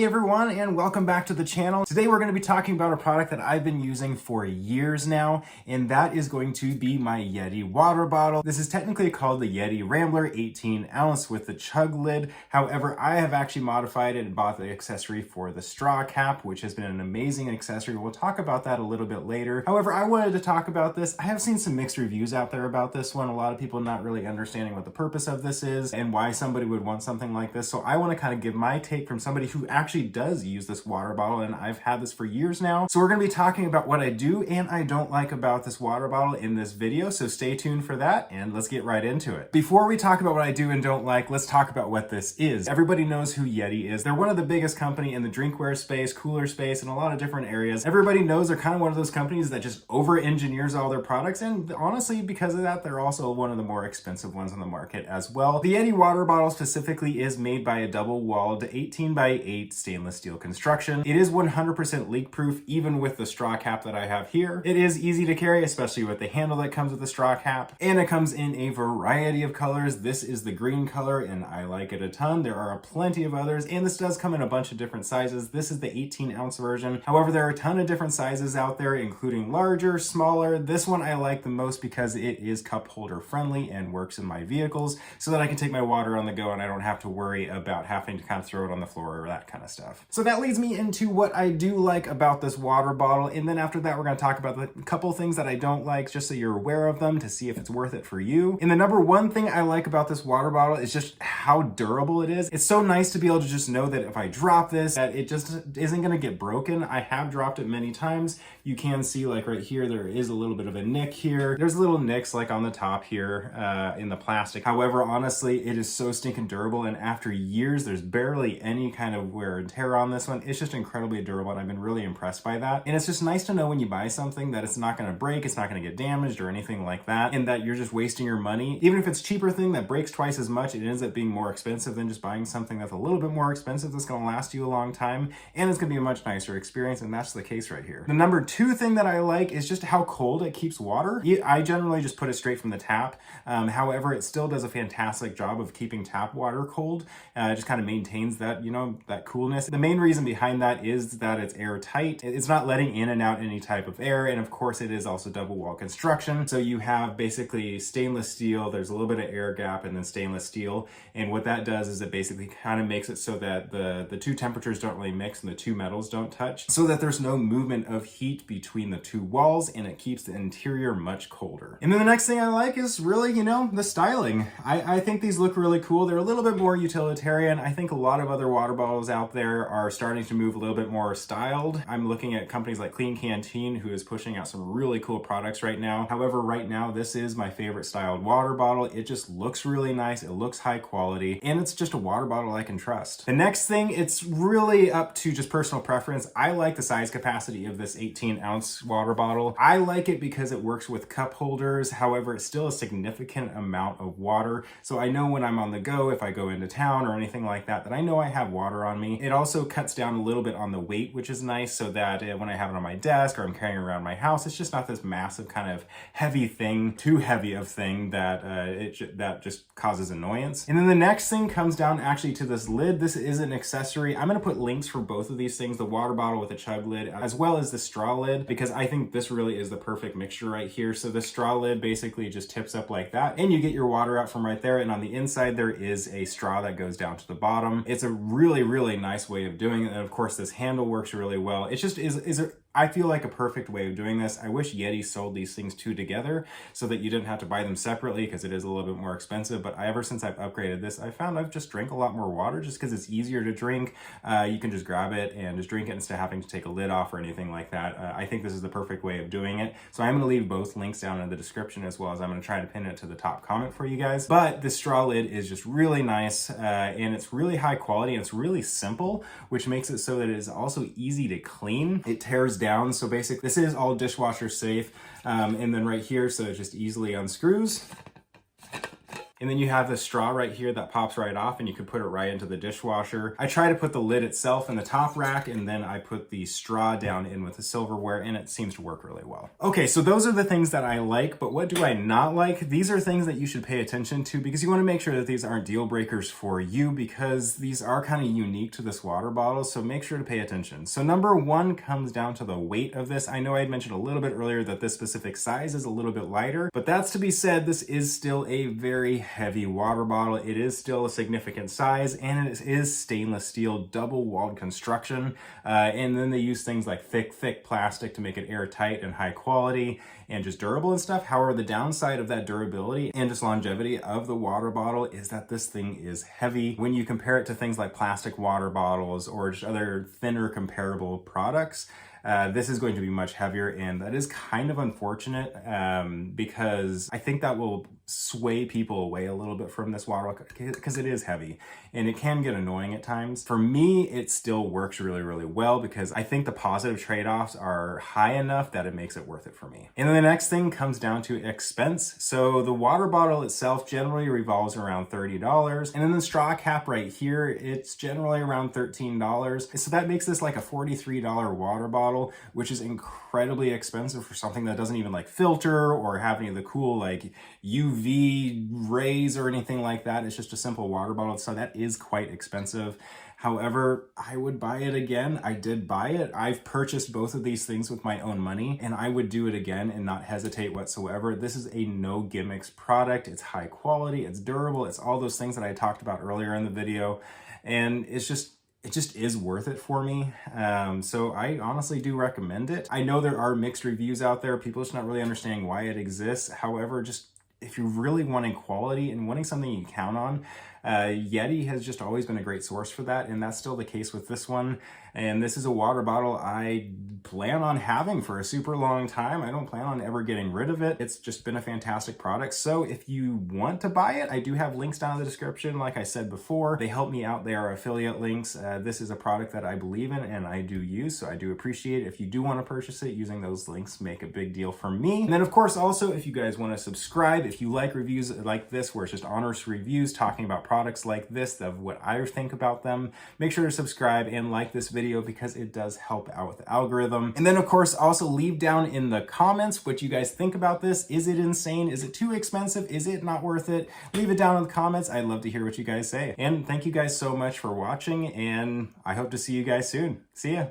Hey everyone, and welcome back to the channel. Today we're going to be talking about a product that I've been using for years now, and that is going to be my YETI water bottle. This is technically called the YETI Rambler 18oz with the chug lid. However, I have actually modified it and bought the accessory for the straw cap, which has been an amazing accessory. We'll talk about that a little bit later. However, I wanted to talk about this. I have seen some mixed reviews out there about this one. A lot of people not really understanding what the purpose of this is and why somebody would want something like this. So I want to kind of give my take from somebody who actually does use this water bottle, and I've had this for years now. So we're going to be talking about what I do and I don't like about this water bottle in this video, so stay tuned for that and let's get right into it. Before we talk about what I do and don't like, let's talk about what this is. Everybody knows who YETI is. They're one of the biggest company in the drinkware space, cooler space, and a lot of different areas. Everybody knows they're kind of one of those companies that just over-engineers all their products, and honestly, because of that, they're also one of the more expensive ones on the market as well. The YETI water bottle specifically is made by a double-walled 18x8 stainless steel construction. It is 100% leak proof, even with the straw cap that I have here. It is easy to carry, especially with the handle that comes with the straw cap, and it comes in a variety of colors. This is the green color, and I like it a ton. There are plenty of others, and this does come in a bunch of different sizes. This is the 18oz version. However, there are a ton of different sizes out there, including larger, smaller. This one I like the most because it is cup holder friendly and works in my vehicles so that I can take my water on the go and I don't have to worry about having to kind of throw it on the floor or that kind of stuff. So that leads me into what I do like about this water bottle, and then after that we're going to talk about the couple things that I don't like, just so you're aware of them to see if it's worth it for you. And the number one thing I like about this water bottle is just how durable it is. It's so nice to be able to just know that if I drop this, that it just isn't going to get broken. I have dropped it many times. You can see, like right here, there is a little bit of a nick here. There's little nicks like on the top here in the plastic. However, honestly, it is so stinking durable, and after years, there's barely any kind of wear and tear on this one. It's just incredibly durable, and I've been really impressed by that. And it's just nice to know when you buy something that it's not going to break, it's not going to get damaged or anything like that, and that you're just wasting your money. Even if it's a cheaper thing that breaks twice as much, it ends up being more expensive than just buying something that's a little bit more expensive that's going to last you a long time, and it's going to be a much nicer experience, and that's the case right here. The number two thing that I like is just how cold it keeps water. I generally just put it straight from the tap. However, it still does a fantastic job of keeping tap water cold. It just kind of maintains that, you know, that coolness. The main reason behind that is that it's airtight. It's not letting in and out any type of air, and of course it is also double wall construction. So you have basically stainless steel, there's a little bit of air gap, and then stainless steel. And what that does is it basically kind of makes it so that the two temperatures don't really mix and the two metals don't touch, so that there's no movement of heat between the two walls, and it keeps the interior much colder. And then the next thing I like is really, you know, the styling. I think these look really cool. They're a little bit more utilitarian. I think a lot of other water bottles out there are starting to move a little bit more styled. I'm looking at companies like Clean Canteen, who is pushing out some really cool products right now. However, right now, this is my favorite styled water bottle. It just looks really nice. It looks high quality, and it's just a water bottle I can trust. The next thing, it's really up to just personal preference. I like the size capacity of this 18oz water bottle. I like it because it works with cup holders. However, it's still a significant amount of water. So I know when I'm on the go, if I go into town or anything like that, that I know I have water on me. It also cuts down a little bit on the weight, which is nice, so that when I have it on my desk or I'm carrying it around my house, it's just not this massive kind of heavy thing, too heavy of thing that that just causes annoyance. And then the next thing comes down actually to this lid. This is an accessory. I'm going to put links for both of these things, the water bottle with a chug lid, as well as the straw lid, because I think this really is the perfect mixture right here. So the straw lid basically just tips up like that, and you get your water out from right there, and on the inside there is a straw that goes down to the bottom. It's a really, really nice way of doing it, and of course this handle works really well. It just I feel like a perfect way of doing this. I wish YETI sold these things two together so that you didn't have to buy them separately, because it is a little bit more expensive. But ever since I've upgraded this, I found I've just drank a lot more water just because it's easier to drink. You can just grab it and just drink it instead of having to take a lid off or anything like that. I think this is the perfect way of doing it. So I'm going to leave both links down in the description, as well as I'm going to try to pin it to the top comment for you guys. But this straw lid is just really nice, and it's really high quality, and it's really simple, which makes it so that it is also easy to clean. It tears down. So basically this is all dishwasher safe, and then right here, so it just easily unscrews. And then you have the straw right here that pops right off and you can put it right into the dishwasher. I try to put the lid itself in the top rack and then I put the straw down in with the silverware and it seems to work really well. Okay, so those are the things that I like, but what do I not like? These are things that you should pay attention to because you want to make sure that these aren't deal breakers for you because these are kind of unique to this water bottle, so make sure to pay attention. So number one comes down to the weight of this. I know I had mentioned a little bit earlier that this specific size is a little bit lighter, but that's to be said, this is still a very heavy water bottle. It is still a significant size and it is stainless steel double-walled construction. And then they use things like thick plastic to make it airtight and high quality and just durable and stuff. However, the downside of that durability and just longevity of the water bottle is that this thing is heavy. When you compare it to things like plastic water bottles or just other thinner comparable products, this is going to be much heavier, and that is kind of unfortunate because I think that will sway people away a little bit from this water because it is heavy and it can get annoying at times. For me, it still works really well because I think the positive trade-offs are high enough that it makes it worth it for me. And then the next thing comes down to expense. So the water bottle itself generally revolves around $30, and then the straw cap right here, it's generally around $13. So that makes this like a $43 water bottle, which is incredibly expensive for something that doesn't even like filter or have any of the cool like UV rays or anything like that. It's just a simple water bottle, so that is quite expensive. However, I would buy it again. I did buy it. I've purchased both of these things with my own money and I would do it again and not hesitate whatsoever. This is a no gimmicks product. It's high quality, it's durable, it's all those things that I talked about earlier in the video. And it just is worth it for me. So I honestly do recommend it. I know there are mixed reviews out there. People just not really understanding why it exists. However, just if you're really wanting quality and wanting something you count on, YETI has just always been a great source for that, and that's still the case with this one. And this is a water bottle I plan on having for a super long time. I don't plan on ever getting rid of it. It's just been a fantastic product. So if you want to buy it, I do have links down in the description. Like I said before, they help me out. They are affiliate links. This is a product that I believe in and I do use, so I do appreciate it. If you do want to purchase it, using those links make a big deal for me. And then of course, also, if you guys want to subscribe, if you like reviews like this, where it's just honest reviews talking about products like this, of what I think about them, make sure to subscribe and like this video because it does help out with the algorithm. And then of course, also leave down in the comments what you guys think about this. Is it insane? Is it too expensive? Is it not worth it? Leave it down in the comments. I'd love to hear what you guys say. And thank you guys so much for watching, and I hope to see you guys soon. See ya.